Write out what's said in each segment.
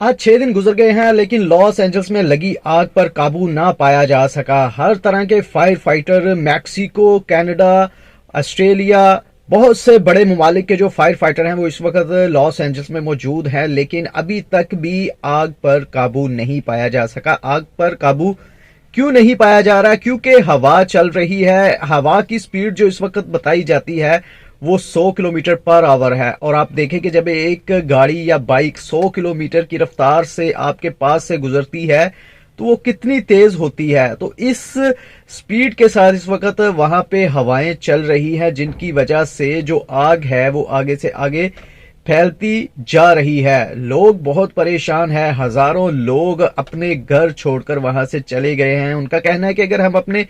आज 6 दिन गुजर गए हैं लेकिन लॉस एंजल्स में लगी आग पर काबू ना पाया जा सका। हर तरह के fire fighter Mexico, Canada, Australia, बहुत से बड़े ममालिक के जो फायर फाइटर हैं वो इस वक्त लॉस एंजल्स में मौजूद हैं, लेकिन अभी तक भी आग पर काबू नहीं पाया जा सका। आग पर काबू क्यों नहीं पाया जा रहा? क्योंकि हवा चल रही है। हवा की स्पीड जो इस वक्त बताई जाती है वो 100 किलोमीटर पर आवर है, और आप देखें कि जब एक गाड़ी या बाइक 100 किलोमीटर की रफ्तार से आपके पास से गुजरती है तो वो कितनी तेज होती है। तो इस स्पीड के साथ इस वक्त वहां पे हवाएं चल रही हैं, जिनकी वजह से जो आग है वो आगे से आगे फैलती जा रही है। लोग बहुत परेशान हैं, हजारों लोग अपने घर छोड़कर वहां से चले गए हैं। उनका कहना है कि अगर हम अपने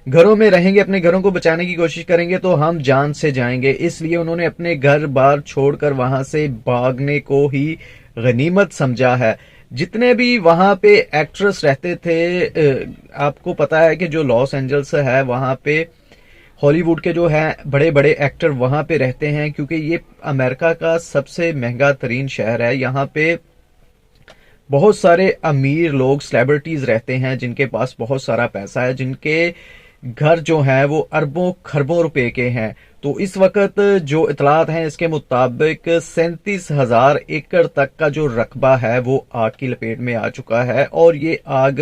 घरों में रहेंगे, अपने घरों को बचाने की कोशिश करेंगे तो हम जान से जाएंगे। इसलिए उन्होंने अपने घर बार छोड़कर वहां से भागने को ही गनीमत समझा है। जितने भी वहां पे एक्ट्रेस रहते थे, आपको पता है कि जो लॉस एंजल्स है वहां पे हॉलीवुड के जो है बड़े बड़े एक्टर वहां पे रहते हैं, क्योंकि ये अमेरिका का सबसे महंगा तरीन शहर है। यहाँ पे बहुत सारे अमीर लोग, सेलिब्रिटीज रहते हैं जिनके पास बहुत सारा पैसा है, जिनके घर जो है वो अरबों खरबों रुपए के हैं। तो इस वक्त जो इतलात हैं इसके मुताबिक 37,000 एकड़ तक का जो रकबा है वो आग की लपेट में आ चुका है, और ये आग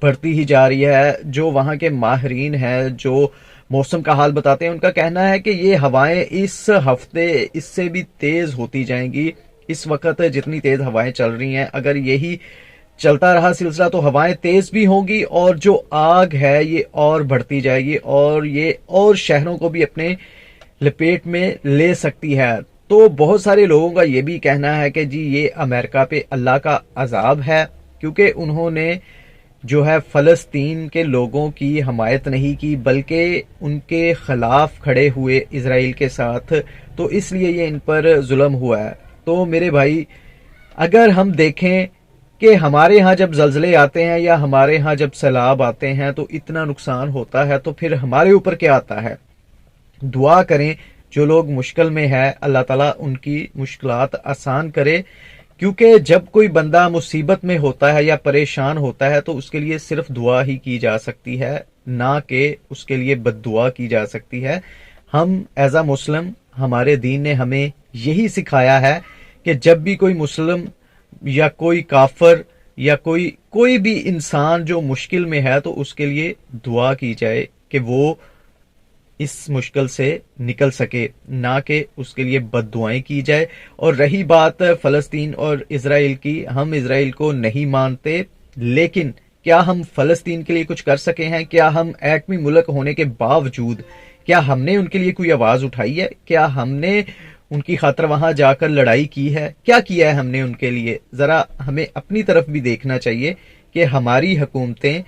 बढ़ती ही जा रही है। जो वहां के माहिरीन हैं, जो मौसम का हाल बताते हैं, उनका कहना है कि ये हवाएं इस हफ्ते इससे भी तेज होती जाएंगी। इस वक्त जितनी तेज हवाएं चल रही हैं, अगर यही चलता रहा सिलसिला तो हवाएं तेज भी होंगी, और जो आग है ये और बढ़ती जाएगी, और ये और शहरों को भी अपने लपेट में ले सकती है। तो बहुत सारे लोगों का ये भी कहना है कि जी ये अमेरिका पे अल्लाह का अजाब है, क्योंकि उन्होंने जो है फलस्तीन के लोगों की हमायत नहीं की, बल्कि उनके खिलाफ खड़े हुए इजराइल के साथ। तो इसलिए ये इन पर जुल्म हुआ है। तो मेरे भाई, अगर हम देखें कि हमारे यहाँ जब जल्जले आते हैं या हमारे यहाँ जब सैलाब आते हैं तो इतना नुकसान होता है, तो फिर हमारे ऊपर क्या आता है? दुआ करें जो लोग मुश्किल में है, अल्लाह ताला उनकी मुश्किलात आसान करे, क्योंकि जब कोई बंदा मुसीबत में होता है या परेशान होता है तो उसके लिए सिर्फ दुआ ही की जा सकती है, ना कि उसके लिए बद्दुआ की जा सकती है। हम एज अ मुस्लिम, हमारे दीन ने हमें यही सिखाया है कि जब भी कोई मुस्लिम या कोई काफर या कोई भी इंसान जो मुश्किल में है तो उसके लिए दुआ की जाए कि वो इस मुश्किल से निकल सके, ना कि उसके लिए बद्दुआएं की जाए। और रही बात फलस्तीन और इजराइल की, हम इजराइल को नहीं मानते, लेकिन क्या हम फलस्तीन के लिए कुछ कर सके हैं? क्या हम एटमी मुल्क होने के बावजूद क्या हमने उनके लिए कोई आवाज उठाई है? क्या हमने उनकी खातर वहां जाकर लड़ाई की है? क्या किया है हमने उनके लिए? जरा हमें अपनी तरफ भी देखना चाहिए कि हमारी हुकूमतें,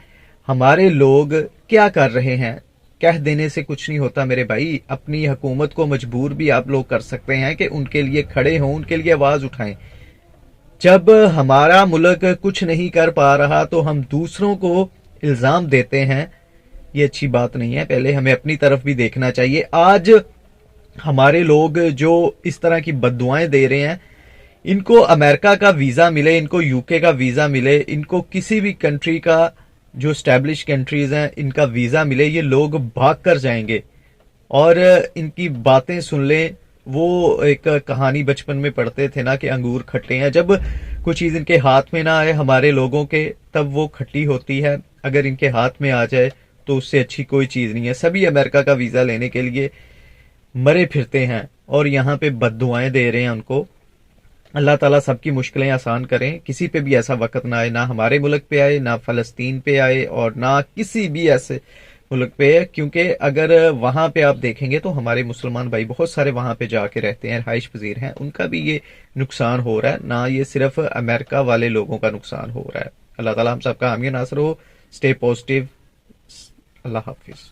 हमारे लोग क्या कर रहे हैं। कह देने से कुछ नहीं होता मेरे भाई। अपनी हुकूमत को मजबूर भी आप लोग कर सकते हैं कि उनके लिए खड़े हों, उनके लिए आवाज उठाएं। जब हमारा मुल्क कुछ नहीं कर पा रहा तो हम दूसरों को इल्जाम देते हैं, ये अच्छी बात नहीं है। पहले हमें अपनी तरफ भी देखना चाहिए। आज हमारे लोग जो इस तरह की बद्दुआएं दे रहे हैं, इनको अमेरिका का वीजा मिले, इनको यूके का वीजा मिले, इनको किसी भी कंट्री का जो स्टैब्लिश कंट्रीज हैं इनका वीजा मिले, ये लोग भाग कर जाएंगे और इनकी बातें सुन लें। वो एक कहानी बचपन में पढ़ते थे ना कि अंगूर खट्टे हैं। जब कोई चीज इनके हाथ में ना आए हमारे लोगों के, तब वो खट्टी होती है। अगर इनके हाथ में आ जाए तो उससे अच्छी कोई चीज नहीं है। सभी अमेरिका का वीजा लेने के लिए मरे फिरते हैं और यहाँ पे बद्दुआएं दे रहे हैं उनको। अल्लाह ताला सबकी मुश्किलें आसान करें, किसी पे भी ऐसा वक्त ना आए, ना हमारे मुल्क पे आए, ना फलस्तीन पे आए, और ना किसी भी ऐसे मुल्क पे, क्योंकि अगर वहां पे आप देखेंगे तो हमारे मुसलमान भाई बहुत सारे वहां पे जाके रहते हैं, रहाइश पजीर हैं, उनका भी ये नुकसान हो रहा है। ना ये सिर्फ अमेरिका वाले लोगों का नुकसान हो रहा है। अल्लाह ताला हम सबका हामी नासर हो। Stay positive. अल्लाह हाफिज।